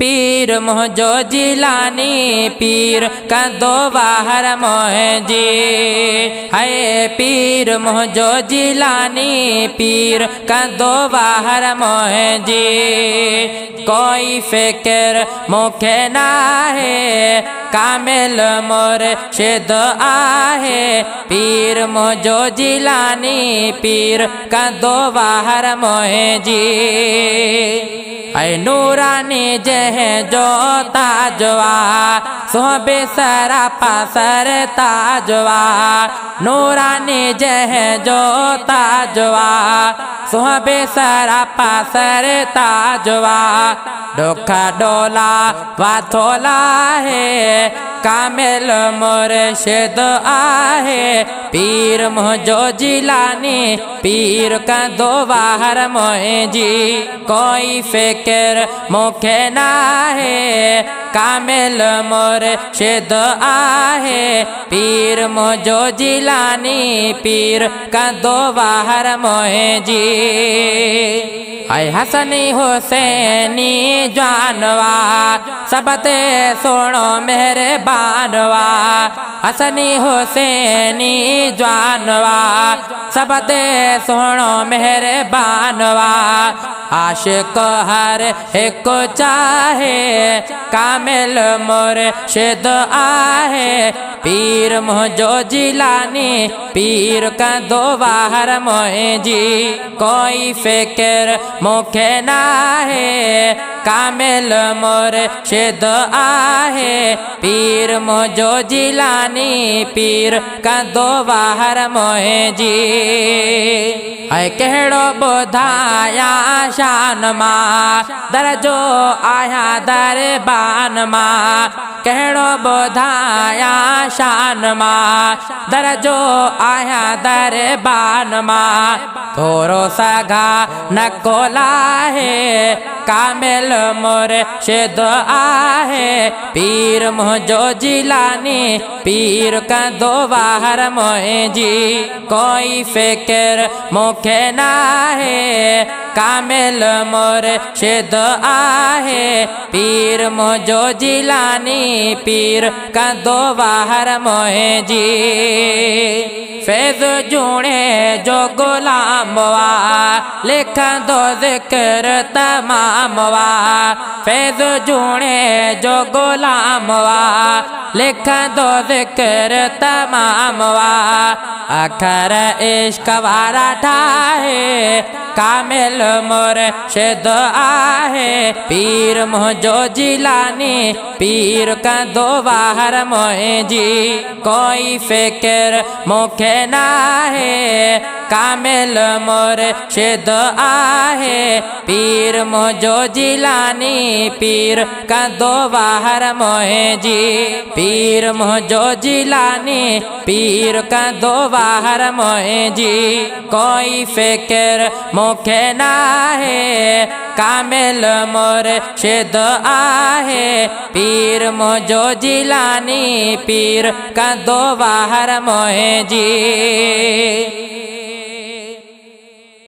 पीर मुझो जिलानी पीर का दो बाहर मोहजी है पीर मुझो जिलानी पीर का दो बाहर मोहजी कोई फिक्र मुखे ना है कामिल मुर्शिद आहे पीर मुझो जिलानी पीर का दो बाहर मोहजी ऐ नूरानी जह जो ताजवा सोबे सरा पासर ताजवा नूरानी जह जो ताजवा सोबे सरा पासर ताजवा डोखा डोला वाथोला है कामिल मुर्शिद आहे पीर मुझो जिलानी पीर का दो बाहर मोहजी कोई फिक्र मुखे ना है कामिल मुर्शिद आहे पीर मुझो जिलानी पीर का दो बाहर मोहजी ऐ हसनी हुसैनी जानवा सबते सुनो मेरे बानवा हसनी हुसैनी जानवा सबते सुनो मेरे बानवा आशिक हर एक चाहे कामिल मुर्शिद आहे पीर मुझो जिलानी पीर का दो बाहर मोहजी कोई फिक्र मुखे ना है कामिल मुर्शिद आहे पीर मुझो जिलानी पीर का दो बाहर मोहजी ऐ कहड़ो बुधाया शान मा दरजो आया दरबान मा कहड़ो बुधाया शान मा दरजो आया दरबान मा थोरो सगा नकोला है कामिल मुर्शिद आहे पीर मुझो जिलानी पीर का दो बाहर मोहजी कोई फिक्र मुखे ना है कामिल मुर्शिद आहे पीर मुझो जिलानी पीर का दो बाहर मोहजी फैज जूणे जो गुलाम वा लिख दो जिक्र तमाम वा फैज जूणे जो गुलाम वा लिख दो जिक्र तमाम वा अखर इश्क वारा ठाहे कामिल मुर्शिद आहे पीर मुझो जिलानी पीर का दो बाहर मोहजी कोई फिक्र मुखे ना है कामिल मुर्शिद आहे पीर मुझो जिलानी पीर का दो बाहर मोहजी पीर मुझो जिलानी पीर का दो बाहर मोहजी कोई फिक्र मुखे ना है कामिल मुर्शिद आहे पीर मुझो जिलानी पीर का दो बाहर मोहजी